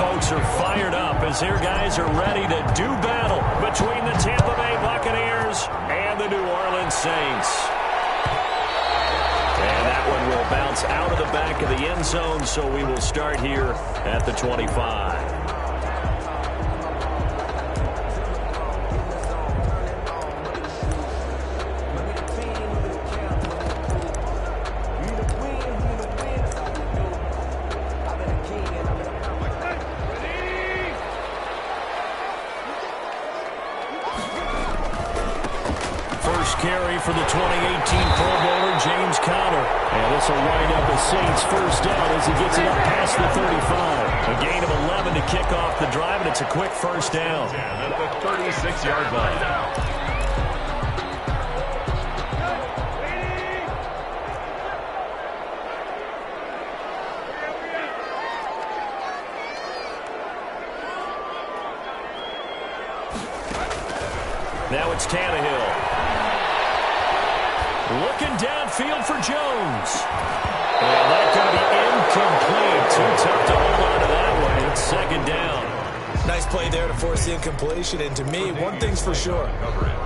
folks are fired up as their guys are ready to do battle between the Tampa Bay Buccaneers and the New Orleans Saints. And that one will bounce out of the back of the end zone, so we will start here at the 25. Carry for the 2018 Pro Bowler, James Conner. And this will wind up a Saints first down as he gets it up past the 35. A gain of 11 to kick off the drive, and it's a quick first down. At the 36-yard line. Now it's Tannehill. Looking downfield for Jones. And that's going to be incomplete. Too tough to hold on to that one. It's second down. Nice play there to force the incompletion. And to me, one thing's for sure.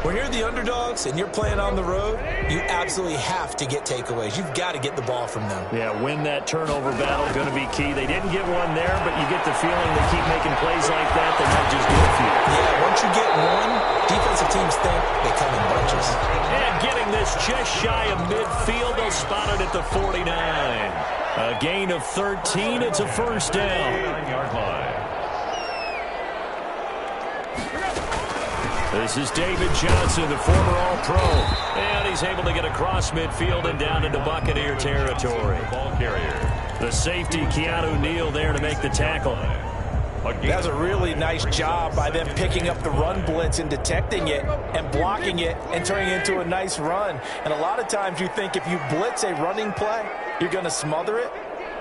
When you're the underdogs and you're playing on the road, you absolutely have to get takeaways. You've got to get the ball from them. Yeah, win that turnover battle, going to be key. They didn't get one there, but you get the feeling they keep making plays like that, they might just get a few. Yeah, once you get one, defensive teams think they come in bunches. And getting this just shy of midfield, they'll spot it at the 49. A gain of 13, it's a first down. 9-yard line. This is David Johnson, the former All-Pro. And he's able to get across midfield and down into Buccaneer territory. Ball carrier. The safety, Keanu Neal, there to make the tackle. That was a really nice job by them picking up the run blitz and detecting it and blocking it and turning it into a nice run. And a lot of times you think if you blitz a running play, you're going to smother it.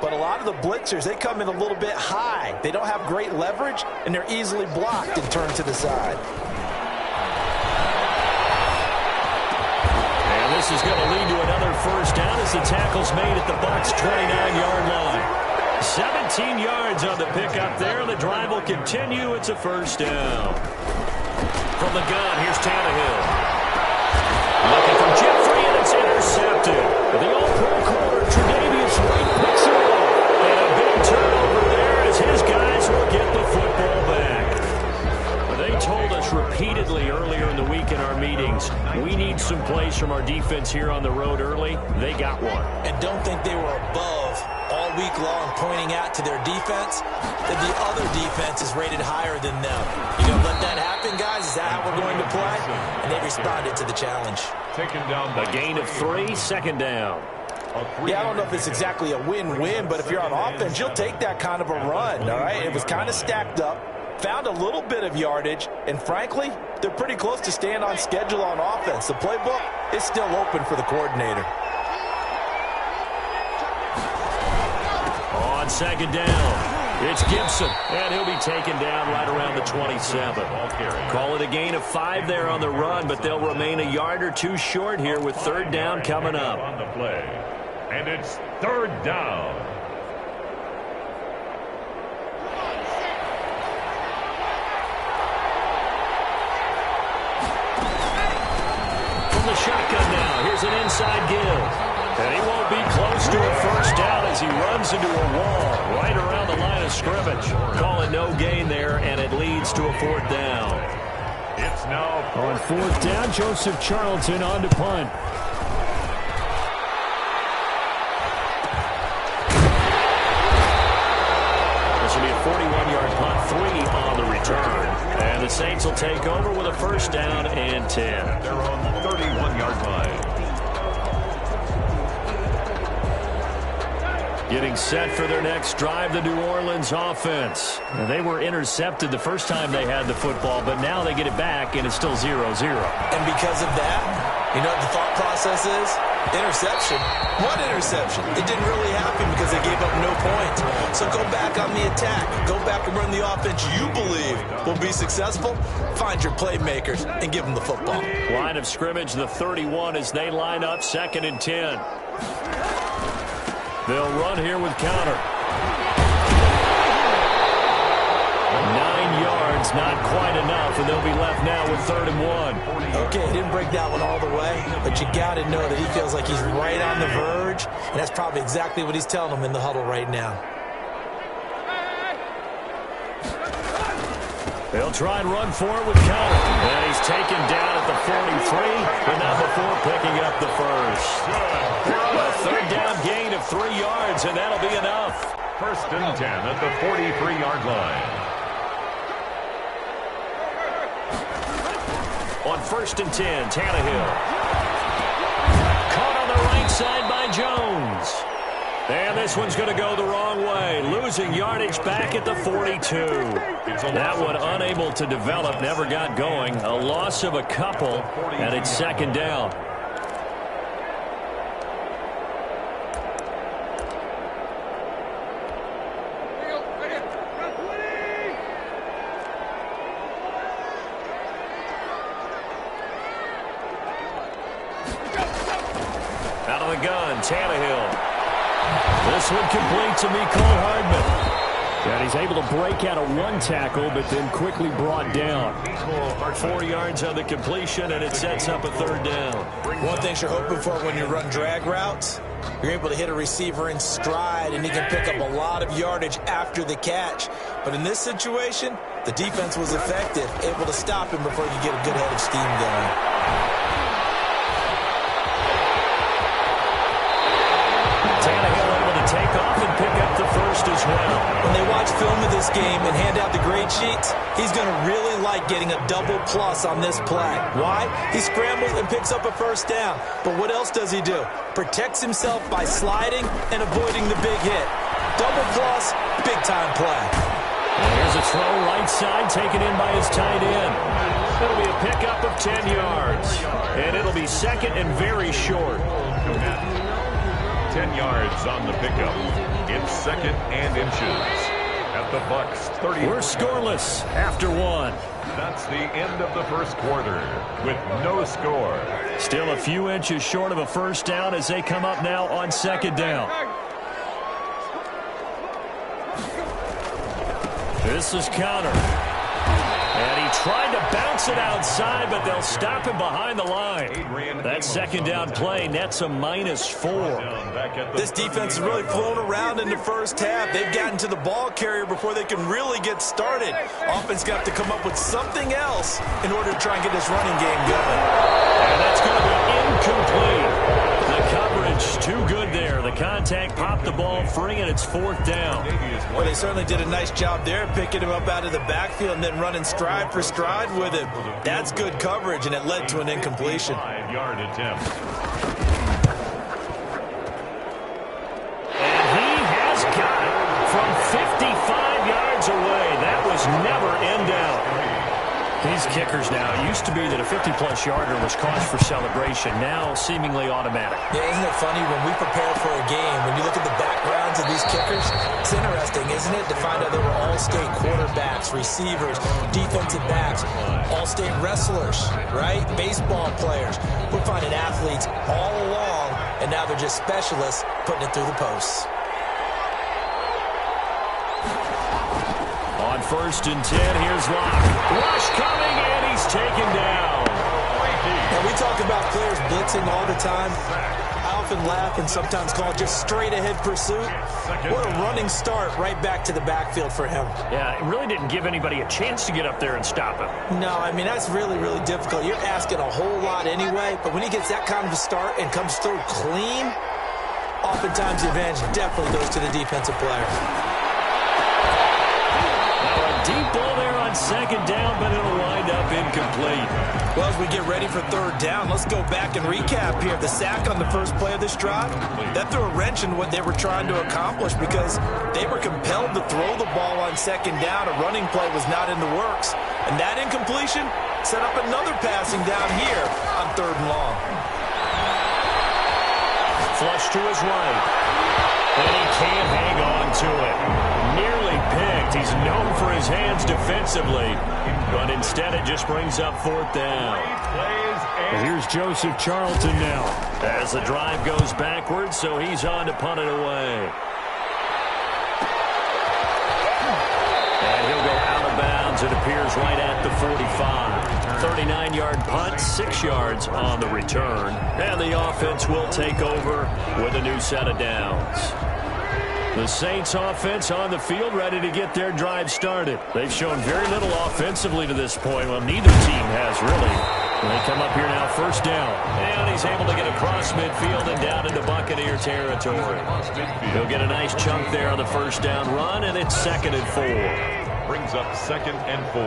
But a lot of the blitzers, they come in a little bit high. They don't have great leverage, and they're easily blocked and turned to the side. And this is going to lead to another first down as the tackle's made at the Bucs' 29-yard line. 17 yards on the pickup there. The drive will continue. It's a first down. From the gun, here's Tannehill. Looking from Jeffrey, and it's intercepted. The All-Pro corner, Tre'Davious White picks it up. And a big turnover there as his guys will get the football back. They told us repeatedly earlier in the week in our meetings, we need some plays from our defense here on the road early. They got one. And don't think they were above all week long pointing out to their defense that the other defense is rated higher than them. You gonna let that happen, guys? Is that how we're going to play? And they responded to the challenge. Taken down A gain of 3, second down. Yeah, I don't know if it's exactly a win-win, but if you're on offense, you'll take that kind of a run, all right? It was kind of stacked up, found a little bit of yardage, and frankly, they're pretty close to staying on schedule on offense. The playbook is still open for the coordinator. On second down, it's Gibson, and he'll be taken down right around the 27. Call it a gain of 5 there on the run, but they'll remain a yard or two short here with third down coming up. On the play. And it's third down. From the shotgun now, here's an inside give. And he won't be close to a first down as he runs into a wall right around the line of scrimmage. Call it no gain there, and it leads to a fourth down. It's now On fourth down, Joseph Charlton on to punt. This will be a 41-yard punt, 3 on the return. And the Saints will take over with a first down and 10. they're on the 31-yard line. Getting set for their next drive, the New Orleans offense. And they were intercepted the first time they had the football, but now they get it back, and it's still 0-0. And because of that, you know what the thought process is? Interception. What interception? It didn't really happen because they gave up no points. So go back on the attack. Go back and run the offense you believe will be successful. Find your playmakers and give them the football. Line of scrimmage, the 31 as they line up, 2nd and 10. They'll run here with Conner. It's not quite enough, and they'll be left now with 3rd and 1. Okay, he didn't break that one all the way, but you got to know that he feels like he's right on the verge, and that's probably exactly what he's telling them in the huddle right now. They'll try and run for it with Conner. And he's taken down at the 43, but not before picking up the first. A 3rd down gain of 3 yards, and that'll be enough. 1st and 10 at the 43-yard line. On 1st and 10, Tannehill. Caught on the right side by Jones. And this one's going to go the wrong way, losing yardage back at the 42. That one unable to develop, never got going. A loss of a couple, and it's 2nd down. Out of the gun, Tannehill. This one complete to Mecole Hardman. And he's able to break out of 1 tackle, but then quickly brought down. 4 yards on the completion, and it sets up a 3rd down. One thing you're hoping for when you run drag routes, you're able to hit a receiver in stride, and he can pick up a lot of yardage after the catch. But in this situation, the defense was effective, able to stop him before you get a good head of steam going. Tannehill able to take off and pick up the first as well. When they watch film of this game and hand out the grade sheets, he's going to really like getting a double plus on this play. Why? He scrambles and picks up a 1st down. But what else does he do? Protects himself by sliding and avoiding the big hit. Double plus, big time play. And here's a throw right side taken in by his tight end. It'll be a pickup of 10 yards. And it'll be 2nd and very short. 10 yards on the pickup. It's 2nd and inches at the Bucs 30. We're scoreless after 1. That's the end of the 1st quarter with no score. Still a few inches short of a 1st down as they come up now on 2nd down. This is Conner. And he tried to bounce it outside, but they'll stop him behind the line. That 2nd down play nets a -4. This defense has really flown around in the 1st half. They've gotten to the ball carrier before they can really get started. Offense got to come up with something else in order to try and get this running game going. And that's going to be incomplete. The coverage too good there. The contact popped the ball free, and it's 4th down. Well, they certainly did a nice job there, picking him up out of the backfield and then running stride for stride with him. That's good coverage, and it led to an incompletion. 5-yard attempt. And he has got it from 55 yards away. That was never in doubt. These kickers now, it used to be that a 50-plus yarder was cause for celebration. Now, seemingly automatic. Yeah, isn't it funny when we prepare for a game, when you look at the backgrounds of these kickers, it's interesting, isn't it, to find out they were all-state quarterbacks, receivers, defensive backs, all-state wrestlers, right? Baseball players. We're finding athletes all along, and now they're just specialists putting it through the posts. On 1st and 10, here's Locke. Rush coming, and he's taken down. And we talk about players blitzing all the time. I often laugh and sometimes call it just straight-ahead pursuit. What a running start right back to the backfield for him. Yeah, it really didn't give anybody a chance to get up there and stop him. No, I mean, that's really, really difficult. You're asking a whole lot anyway, but when he gets that kind of a start and comes through clean, oftentimes the advantage definitely goes to the defensive player. Deep ball there on 2nd down, but it'll wind up incomplete. Well, as we get ready for 3rd down, let's go back and recap here. The sack on the first play of this drive, that threw a wrench in what they were trying to accomplish because they were compelled to throw the ball on 2nd down. A running play was not in the works. And that incompletion set up another passing down here on 3rd and long. Flush to his right. And he can't hang on to it. Nearly picked. He's known for his hands defensively. But instead it just brings up 4th down. And here's Joseph Charlton now. As the drive goes backwards, so he's on to punt it away. And he'll go out of bounds it appears right at the 45. 39-yard punt, 6 yards on the return. And the offense will take over with a new set of downs. The Saints offense on the field, ready to get their drive started. They've shown very little offensively to this point. Well, neither team has really. They come up here now, first down. And he's able to get across midfield and down into Buccaneer territory. He'll get a nice chunk there on the first down run, and it's 2nd and 4. Brings up 2nd and 4.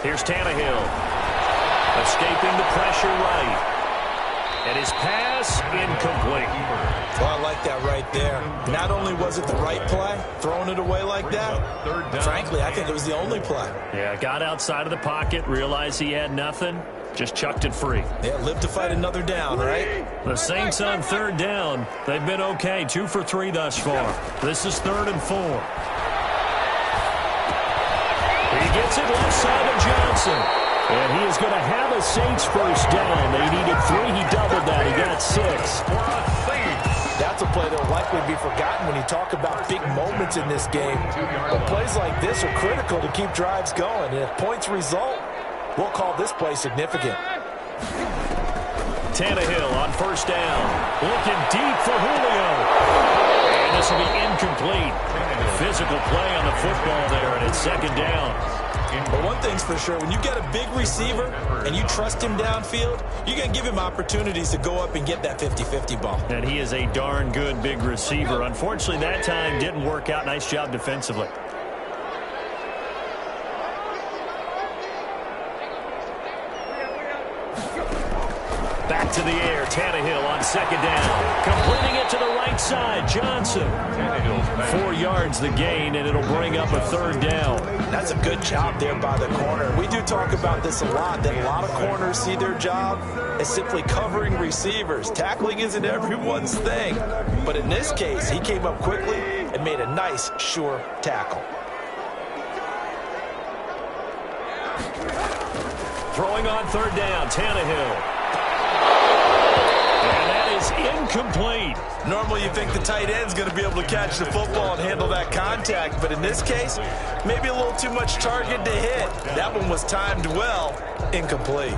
Here's Tannehill. Escaping the pressure right. And his pass incomplete. Well, I like that right there. Not only was it the right play, throwing it away like that, but frankly, I think it was the only play. Yeah, got outside of the pocket, realized he had nothing, just chucked it free. Yeah, live to fight another down, right? The Saints on 3rd down. They've been okay, 2 for 3 thus far. This is 3rd and 4. He gets it left side of Johnson. And he is going to have a Saints first down. They needed 3. He doubled that. He got 6. That's a play that will likely be forgotten when you talk about big moments in this game. But plays like this are critical to keep drives going. And if points result, we'll call this play significant. Tannehill on first down. Looking deep for Julio. And this will be incomplete. Physical play on the football there, and it's 2nd down. But one thing's for sure, when you get a big receiver and you trust him downfield, you're going to give him opportunities to go up and get that 50-50 ball. And he is a darn good big receiver. Unfortunately, that time didn't work out. Nice job defensively. Back to the air. Tannehill on 2nd down. Completing it to the right side. Johnson. 4 yards the gain, and it'll bring up a 3rd down. That's a good job there by the corner. We do talk about this a lot, that a lot of corners see their job as simply covering receivers. Tackling isn't everyone's thing. But in this case, he came up quickly and made a nice, sure tackle. Throwing on 3rd down, Tannehill. And that is incomplete. Normally you think the tight end's going to be able to catch the football and handle that contact, but in this case, maybe a little too much target to hit. That one was timed well. Incomplete.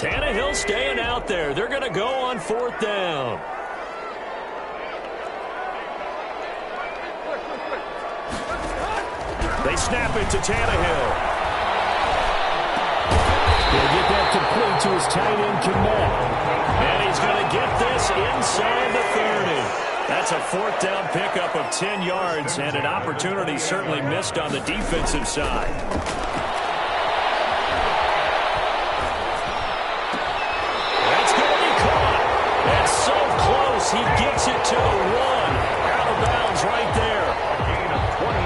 Tannehill staying out there. They're going to go on 4th down. They snap it to Tannehill. He'll get that complete to his tight end, Kmet. And he's going to get this inside the 30. That's a 4th down pickup of 10 yards, and an opportunity certainly missed on the defensive side. That's going to be caught. And so close, he gets it to the 1. Out of bounds right there.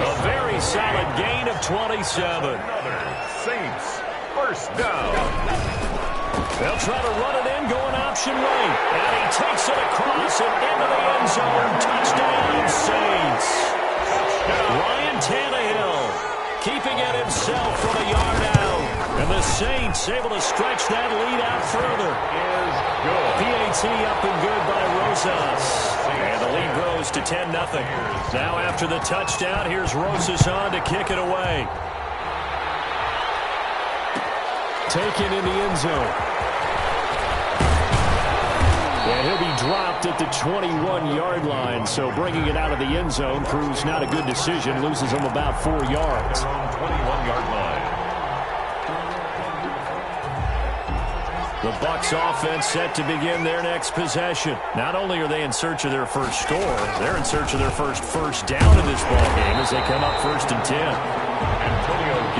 A very solid gain of 27. Another Saints first down. They'll try to run it in, going option right. And he takes it across and into the end zone. Touchdown, Saints. Ryan Tannehill keeping it himself from a yard out. And the Saints able to stretch that lead out further. PAT up and good by Rosas. And the lead grows to 10-0. Now after the touchdown, here's Rosas on to kick it away. Taken in the end zone. And he'll be dropped at the 21-yard line. So bringing it out of the end zone proves not a good decision. Loses him about 4 yards. 21-yard line. The Bucs offense set to begin their next possession. Not only are they in search of their first score, they're in search of their first down in this ballgame as they come up 1st and 10.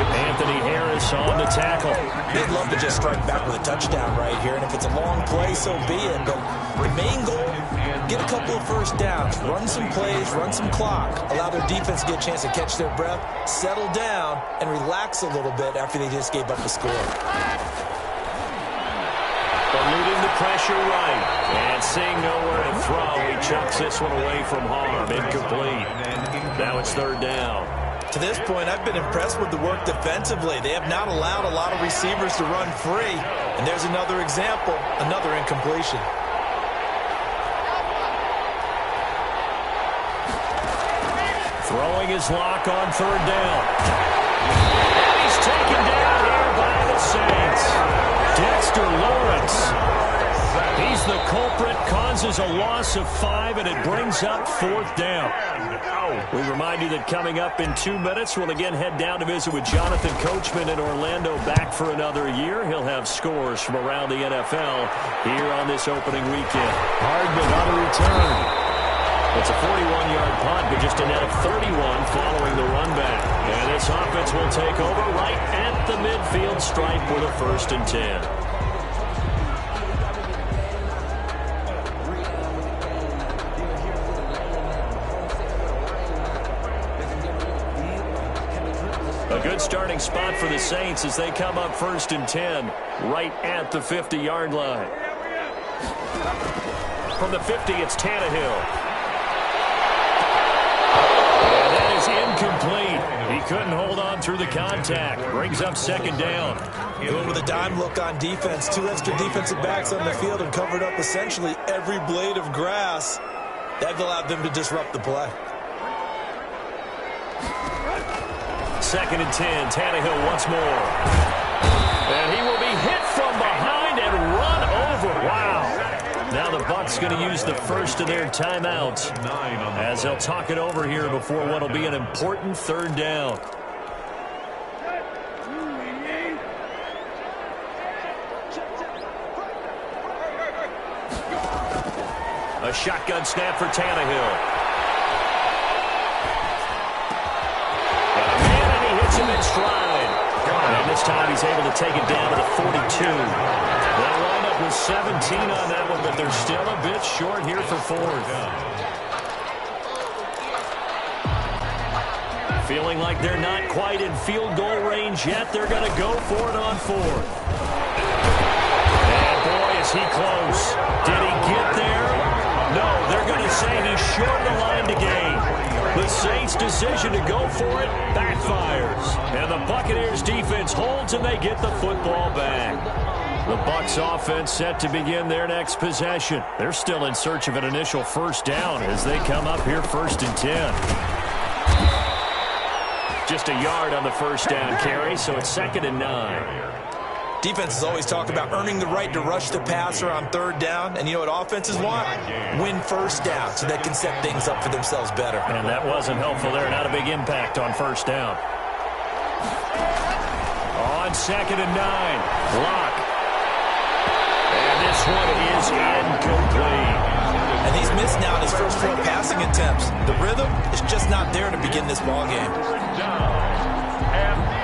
Anthony Harris on the tackle. They'd love to just strike back with a touchdown right here, and if it's a long play, so be it. But the main goal, get a couple of first downs, run some plays, run some clock, allow their defense to get a chance to catch their breath, settle down, and relax a little bit after they just gave up the score. Eluding the pressure right. And seeing nowhere to throw, he chucks this one away from harm. Incomplete. Now it's 3rd down. To this point, I've been impressed with the work defensively. They have not allowed a lot of receivers to run free. And there's another example, another incompletion. Throwing his lock on third down. And he's taken down here by the Saints. Dexter Lawrence. He's the culprit, causes a loss of 5, and it brings up fourth down. We remind you that coming up in 2 minutes, we'll again head down to visit with Jonathan Coachman in Orlando, back for another year. He'll have scores from around the NFL here on this opening weekend. Hardman on a return. It's a 41-yard punt, but just a net of 31 following the run back. And this offense will take over right at the midfield stripe with a 1st and 10. A good starting spot for the Saints as they come up 1st and 10 right at the 50-yard line. From the 50, it's Tannehill. And that is incomplete. He couldn't hold on through the contact. Brings up 2nd down. Going with a dime look on defense. 2 extra defensive backs on the field and covered up essentially every blade of grass. That allowed them to disrupt the play. 2nd and 10. Tannehill once more. And he will be hit from behind and run over. Wow. Now the Bucs going to use the first of their timeouts as they'll talk it over here before what will be an important 3rd down. A shotgun snap for Tannehill. In stride. And this time he's able to take it down to the 42. They'll wind up with 17 on that one, but they're still a bit short here for 4th. Feeling like they're not quite in field goal range yet. They're going to go for it on 4th. And boy, is he close. Did he get there? No, they're going to say he's short the line to gain. The Saints' decision to go for it backfires. And the Buccaneers defense holds and they get the football back. The Bucs offense set to begin their next possession. They're still in search of an initial 1st down as they come up here 1st and 10. Just a yard on the 1st down carry, so it's 2nd and 9. Defenses always talk about earning the right to rush the passer on 3rd down. And you know what offenses want? Win 1st down so they can set things up for themselves better. And that wasn't helpful there. Not a big impact on 1st down. On 2nd and 9. Lock. And this one is incomplete. And he's missed now in his first 4 passing attempts. The rhythm is just not there to begin this ballgame.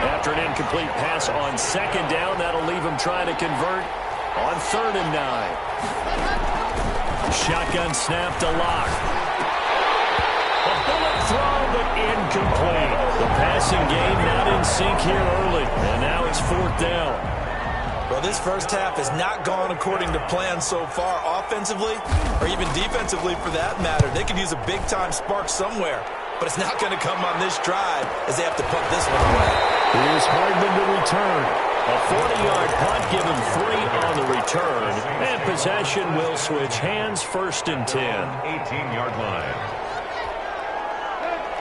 After an incomplete pass on 2nd down, that'll leave him trying to convert on 3rd and 9. Shotgun snap to Lock. A bullet throw, but incomplete. The passing game not in sync here early, and now it's 4th down. Well, this first half has not gone according to plan so far offensively, or even defensively for that matter. They could use a big-time spark somewhere, but it's not going to come on this drive as they have to punt this one away. Here's Hardman to return. A 40-yard punt, give him 3 on the return. And possession will switch hands, 1st and 10. 18-yard line.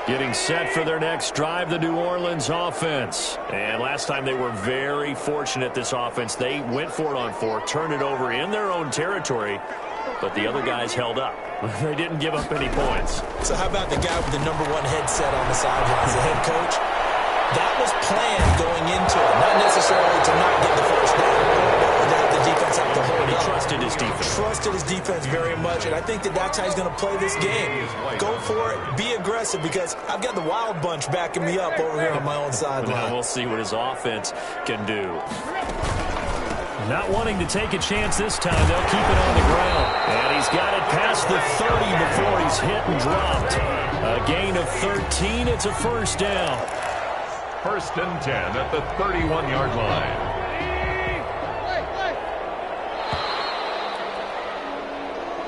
Getting set for their next drive, the New Orleans offense. And last time they were very fortunate, this offense. They went for it on 4, turned it over in their own territory, but the other guys held up. They didn't give up any points. So how about the guy with the #1 headset on the sidelines, the head coach? That was planned going into it, not necessarily to not get the 1st down. The defense had to hold up. He trusted his defense. Trusted his defense very much, and I think that's how he's going to play this game. Go for it, be aggressive, because I've got the Wild Bunch backing me up over here on my own sideline. Now we'll see what his offense can do. Not wanting to take a chance this time, they'll keep it on the ground. And he's got it past the 30 before he's hit and dropped. A gain of 13, it's a 1st down. 1st and 10 at the 31-yard line.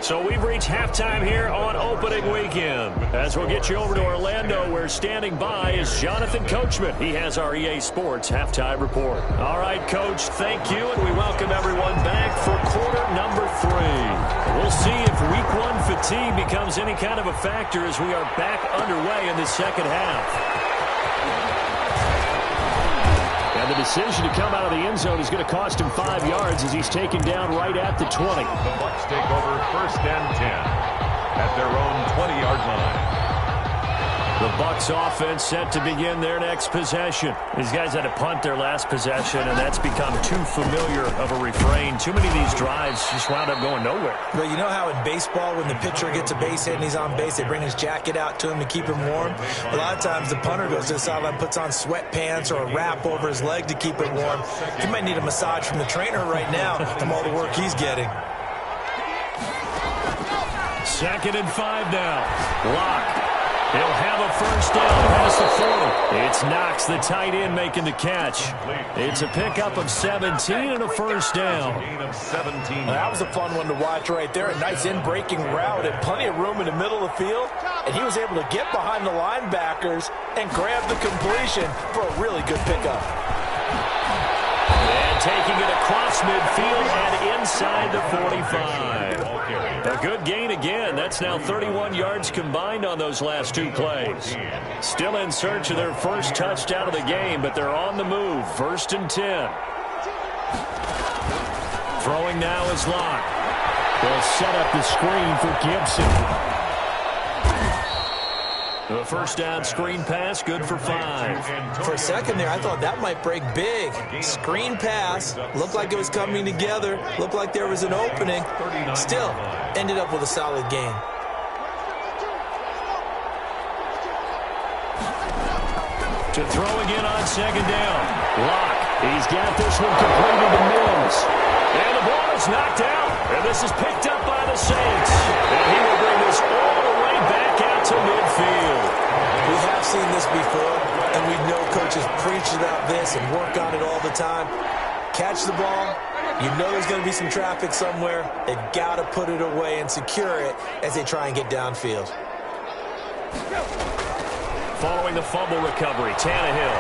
So we've reached halftime here on opening weekend. As we'll get you over to Orlando, where standing by is Jonathan Coachman. He has our EA Sports halftime report. All right, Coach, thank you, and we welcome everyone back for quarter number 3. We'll see if week 1 fatigue becomes any kind of a factor as we are back underway in the second half. And the decision to come out of the end zone is going to cost him 5 yards as he's taken down right at the 20. The Bucs take over 1st and 10 at their own 20-yard line. The Bucs offense set to begin their next possession. These guys had to punt their last possession, and that's become too familiar of a refrain. Too many of these drives just wound up going nowhere. Well, you know how in baseball, when the pitcher gets a base hit and he's on base, they bring his jacket out to him to keep him warm? A lot of times the punter goes to the sideline, puts on sweatpants or a wrap over his leg to keep it warm. He might need a massage from the trainer right now from all the work he's getting. 2nd and 5 now. Lock. He'll have a first down past the 40. It's Knox, the tight end, making the catch. It's a pickup of 17 and a first down. Gain of 17. That was a fun one to watch right there. A nice in-breaking route and plenty of room in the middle of the field. And he was able to get behind the linebackers and grab the completion for a really good pickup. And taking it across midfield and inside the 45. A good gain again. That's now 31 yards combined on those last 2 plays. Still in search of their first touchdown of the game, but they're on the move. 1st and 10. Throwing now is Locke. They'll set up the screen for Gibson. The first down screen pass, good for 5. For a second there, I thought that might break big. Screen pass, looked like it was coming together, looked like there was an opening. Still, ended up with a solid gain. To throw again on 2nd down. Locke, he's got this one completed to Mills. And the ball is knocked out. And this is picked up by the Saints. And he will bring this all the way back out to midfield. We have seen this before, and we know coaches preach about this and work on it all the time. Catch the ball. You know there's going to be some traffic somewhere. They've got to put it away and secure it as they try and get downfield. Following the fumble recovery, Tannehill.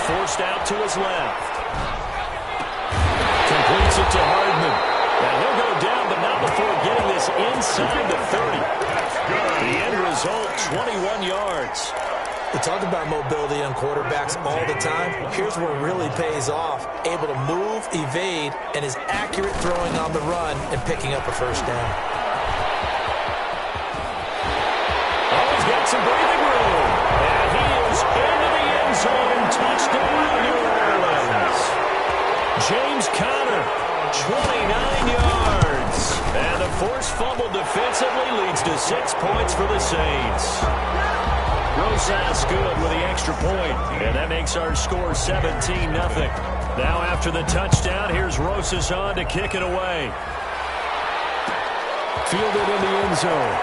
Forced out to his left. Completes it to Hardman. And he'll go down, but not before getting this inside the 30. The end result, 21 yards. We talk about mobility on quarterbacks all the time. Here's where it really pays off. Able to move, evade, and is accurate throwing on the run and picking up a first down. Oh, he's got some breathing room. And he is into the end zone. Touchdown, New Orleans. James Conner, 29 yards. And the forced fumble defensively leads to 6 points for the Saints. Rosas good with the extra point, and that makes our score 17-0. Now after the touchdown, here's Rosas on to kick it away. Fielded in the end zone.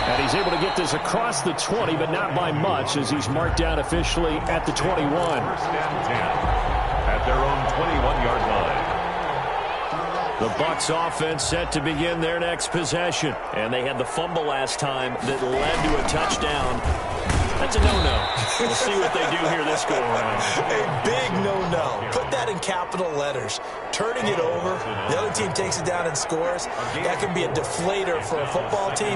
And he's able to get this across the 20, but not by much, as he's marked down officially at the 21. 1st and 10 at their own 21-yard line. The Bucs offense set to begin their next possession. And they had the fumble last time that led to a touchdown. That's a no-no. We'll see what they do here this go-around. A big no-no. Put that in capital letters. Turning it over, the other team takes it down and scores. That can be a deflator for a football team.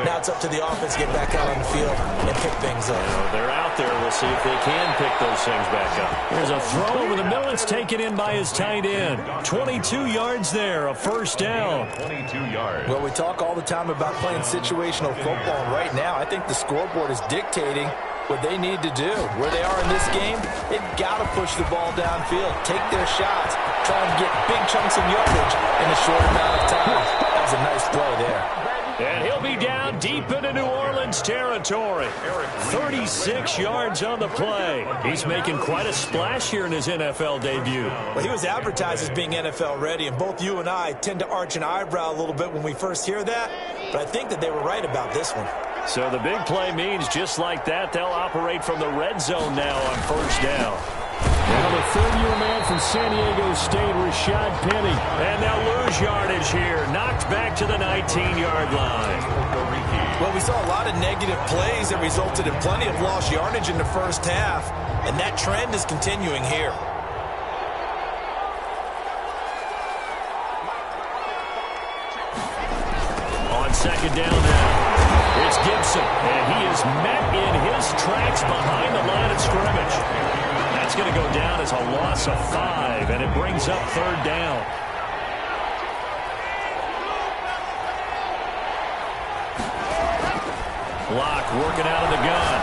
Now it's up to the offense to get back out on the field and pick things up. They're out there. We'll see if they can pick those things back up. There's a throw over the middle. It's taken in by his tight end. 22 yards there, a first down. 22 yards. Well, we talk all the time about playing situational football, and right now I think the scoreboard is dictating what they need to do. Where they are in this game, they've got to push the ball downfield, take their shots, try and get big chunks of yardage in a short amount of time. That was a nice play there. And he'll be down deep into New Orleans territory. 36 yards on the play. He's making quite a splash here in his NFL debut. Well, he was advertised as being NFL ready, and both you and I tend to arch an eyebrow a little bit when we first hear that, but I think that they were right about this one. So the big play means just like that, they'll operate from the red zone now on first down. Now the third-year man from San Diego State, Rashad Penny. And they'll lose yardage here. Knocked back to the 19-yard line. Well, we saw a lot of negative plays that resulted in plenty of lost yardage in the first half, and that trend is continuing here. On second down now, it's Gibson, and he is met in his tracks behind the line of scrimmage. That's going to go down as a loss of 5, and it brings up third down. Locke working out of the gun.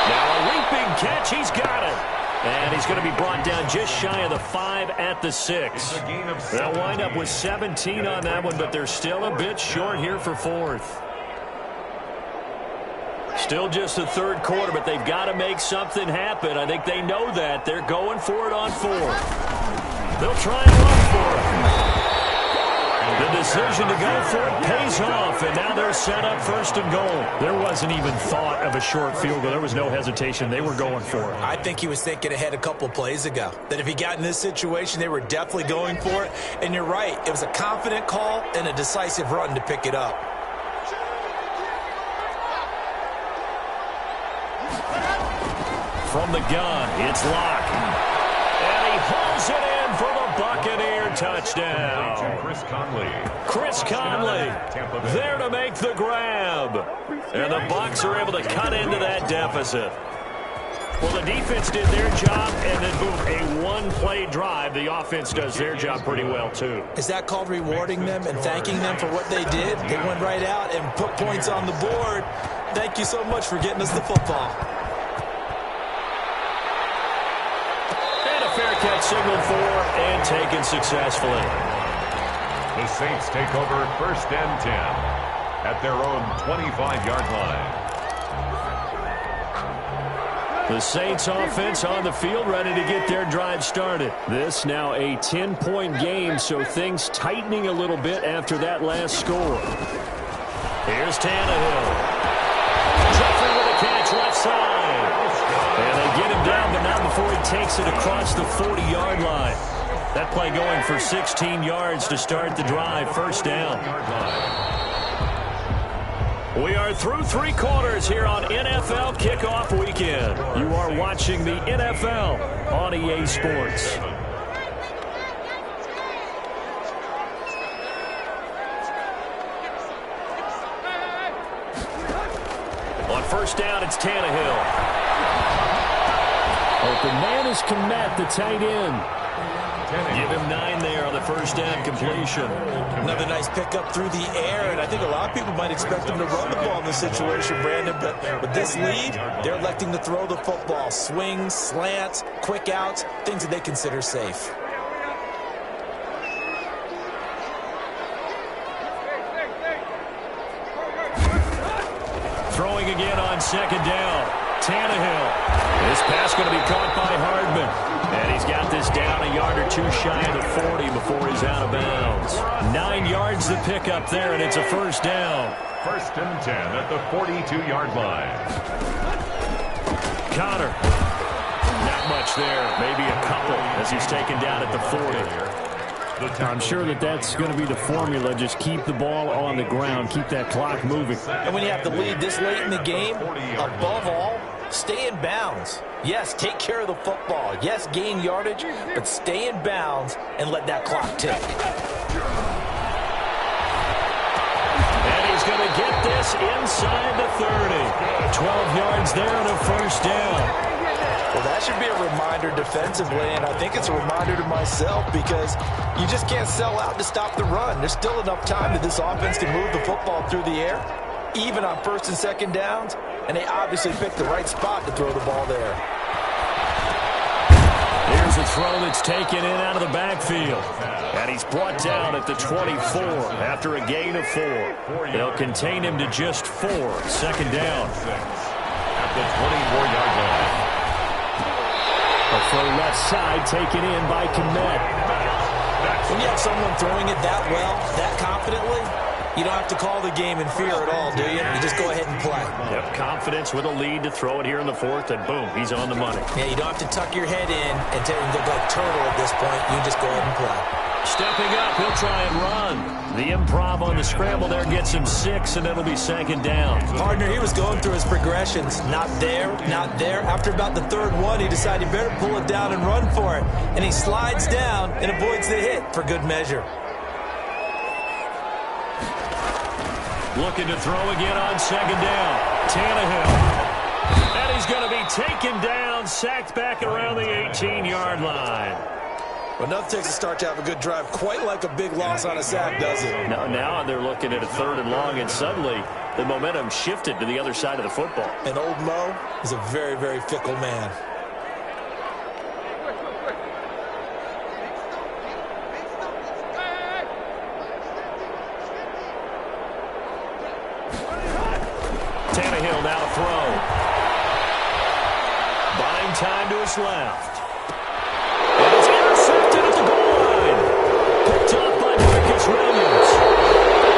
Now a leaping catch. He's got it. And he's going to be brought down just shy of the 5 at the 6. They'll wind up with 17 on that one, but they're still a bit short here for fourth. Still just the third quarter, but they've got to make something happen. I think they know that. They're going for it on fourth. They'll try and run for it. The decision to go for it pays off, and now they're set up first and goal. There wasn't even thought of a short field goal. There was no hesitation. They were going for it. I think he was thinking ahead a couple plays ago, that if he got in this situation, they were definitely going for it. And you're right. It was a confident call and a decisive run to pick it up. From the gun, it's Locke. And he hauls it in for the Buccaneer touchdown. Chris Conley there to make the grab. And the Bucs are able to cut into that deficit. Well, the defense did their job, and then, boom, a one-play drive. The offense does their job pretty well, too. Is that called rewarding them and thanking them for what they did? They went right out and put points on the board. Thank you so much for getting us the football. And a fair catch signaled for and taken successfully. The Saints take over first and 10 at their own 25-yard line. The Saints offense on the field ready to get their drive started. This now a 10-point game, so things tightening a little bit after that last score. Here's Tannehill. Jeffrey with a catch left side. And they get him down, but not before he takes it across the 40-yard line. That play going for 16 yards to start the drive. First down. We are through three quarters here on NFL Kickoff Weekend. You are watching the NFL on EA Sports. On first down, it's Tannehill. Open man is Kmet, the tight end. Give him 9 there on the first down completion. Another nice pickup through the air, and I think a lot of people might expect him to run the ball in this situation, Brandon, but with this lead, they're electing to throw the football. Swings, slants, quick outs, things that they consider safe. Throwing again on second down. Tannehill. This pass going to be caught by Hardman. And he's got this down a yard or two shy of the 40 before he's out of bounds. 9 yards to pick up there, and it's a first down. First and 10 at the 42-yard line. Conner. Not much there. Maybe a couple as he's taken down at the 40. I'm sure that's going to be the formula. Just keep the ball on the ground. Keep that clock moving. And when you have the lead this late in the game, above all, stay in bounds. Yes, take care of the football. Yes, gain yardage, but stay in bounds and let that clock tick. And he's going to get this inside the 30. 12 yards there and a first down. Well, that should be a reminder defensively, and I think it's a reminder to myself because you just can't sell out to stop the run. There's still enough time that this offense can move the football through the air, even on first and second downs, and they obviously picked the right spot to throw the ball there. Here's a throw that's taken in out of the backfield. And he's brought down at the 24 after a gain of 4. They'll contain him to just 4. Second down. At the 24-yard line. A throw left side taken in by Kmet. When you have someone throwing it that well, that confidently, You don't have to call the game in fear at all, do you? You just go ahead and play. Yep, confidence with a lead to throw it here in the fourth, and boom, he's on the money. Yeah, you don't have to tuck your head in and look like turtle at this point. You just go ahead and play. Stepping up, he'll try and run. The improv on the scramble there gets him 6, and it'll be second down. Partner, he was going through his progressions. Not there, not there. After about the third one, he decided he better pull it down and run for it. And he slides down and avoids the hit for good measure. Looking to throw again on second down. Tannehill. And he's going to be taken down, sacked back around the 18-yard line. Well, nothing takes a start to have a good drive quite like a big loss on a sack, does it? Now they're looking at a 3rd and long, and suddenly the momentum shifted to the other side of the football. And old Mo is a very, very fickle man. Tannehill now to throw. Buying time to his left. And it's intercepted at the goal line. Picked off by Marcus Williams.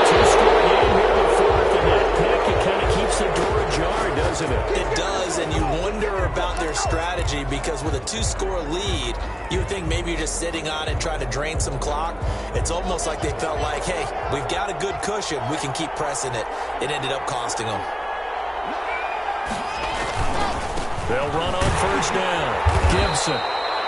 2-score game here in the fourth, and that pick, it kind of keeps the door ajar, doesn't it? It does, and you wonder about their strategy because with a 2-score lead, you would think maybe you're just sitting on it trying to drain some clock. It's almost like they felt like, hey, we've got a good cushion. We can keep pressing it. It ended up costing them. They'll run on first down. Gibson.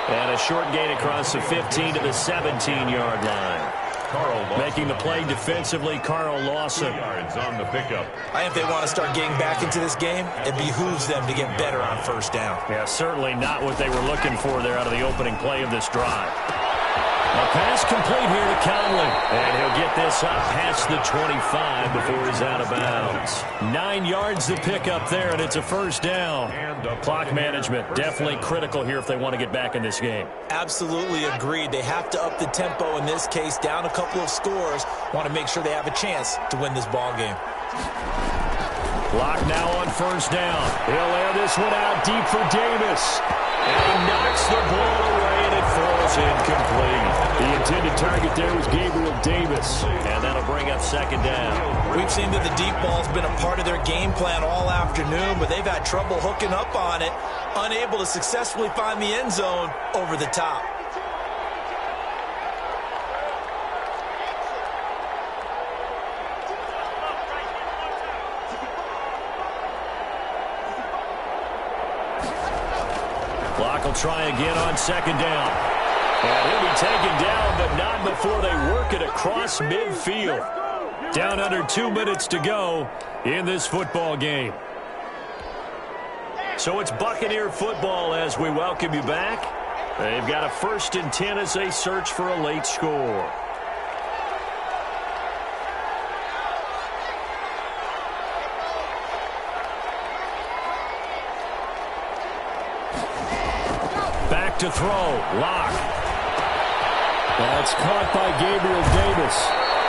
And a short gain across the 15 to the 17-yard line. Making the play defensively, Carl Lawson. Yards on the pickup. I think if they want to start getting back into this game, it behooves them to get better on first down. Yeah, certainly not what they were looking for there out of the opening play of this drive. A pass complete here to Conley. And he'll get this up past the 25 before he's out of bounds. 9 yards to pick up there, and it's a first down. Clock management definitely critical here if they want to get back in this game. Absolutely agreed. They have to up the tempo in this case, down a couple of scores. Want to make sure they have a chance to win this ball game. Clock now on first down. He'll air this one out deep for Davis. And he knocks the ball away, and it falls incomplete. The intended target there was Gabriel Davis, and that'll bring up second down. We've seen that the deep ball's been a part of their game plan all afternoon, but they've had trouble hooking up on it, unable to successfully find the end zone over the top. Clock will try again on second down. And he'll be taken down, but not before they work it across midfield. Down under 2 minutes to go in this football game. So it's Buccaneer football as we welcome you back. They've got a 1st and 10 as they search for a late score. Back to throw. Lock. That's caught by Gabriel Davis.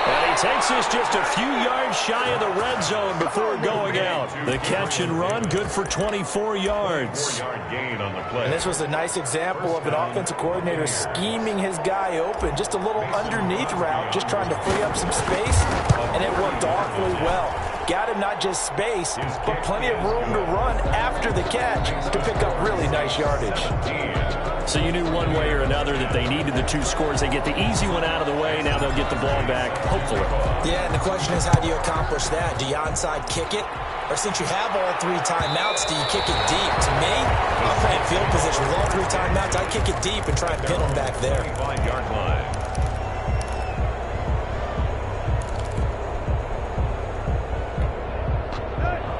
And he takes this just a few yards shy of the red zone before going out. The catch and run, good for 24 yards. 4-yard gain on the play. And this was a nice example of an offensive coordinator scheming his guy open. Just a little underneath route, just trying to free up some space, and it worked awfully well. Got him not just space, but plenty of room to run after the catch to pick up really nice yardage. So you knew one way or another that they needed the 2 scores. They get the easy one out of the way. Now they'll get the ball back, hopefully. Yeah, and the question is, how do you accomplish that? Do you onside kick it? Or since you have all 3 timeouts, do you kick it deep? To me, I'm playing field position with all 3 timeouts. I kick it deep and try and pin them back there. 5-yard line.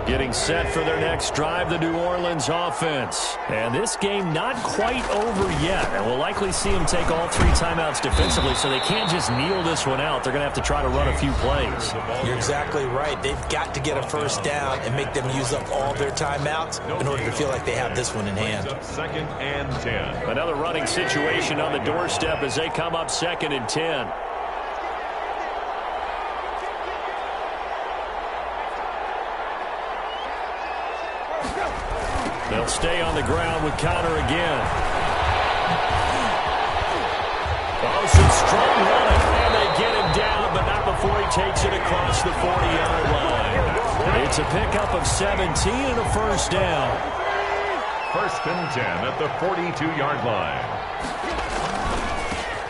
Getting set for their next drive, the New Orleans offense. And this game not quite over yet. And we'll likely see them take all 3 timeouts defensively, so they can't just kneel this one out. They're going to have to try to run a few plays. You're exactly right. They've got to get a first down and make them use up all their timeouts in order to feel like they have this one in hand. 2nd and 10. Another running situation on the doorstep as they come up 2nd and 10. They'll stay on the ground with Conner again. Oh, some strong running, and they get him down, but not before he he takes it across the 40-yard line. It's a pickup of 17 and a first down. First and 10 at the 42-yard line.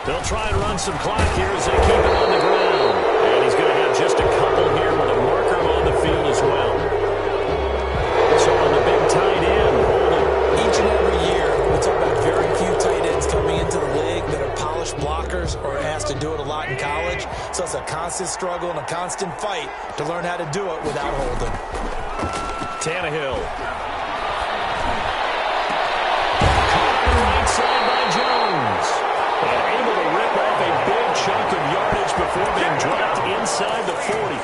They'll try and run some clock here as they keep him on the ground. And he's going to have just a couple here with a marker on the field as well. So on the big tight end, each and every year, we talk about very few tight ends coming into the league that are polished blockers or asked to do it a lot in college. So it's a constant struggle and a constant fight to learn how to do it without holding. Tannehill. Right side by Jones. And able to rip off a big chunk of yardage before being dropped inside the 40.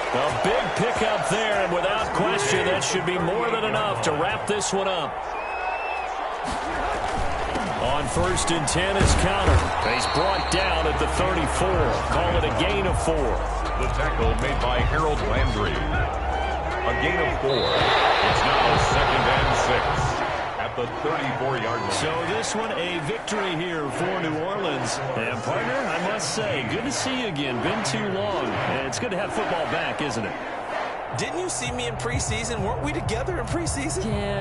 A big pickup there, and without question, that should be more than enough to wrap this one up. On first and 10 is Counter. He's brought down at the 34. Call it a gain of 4. The tackle made by Harold Landry. A gain of 4. It's now second and 6 at the 34-yard line. So this one a victory here for New Orleans. And partner, I must say, good to see you again. Been too long. And it's good to have football back, isn't it? Didn't you see me in preseason? Weren't we together in preseason? Yeah.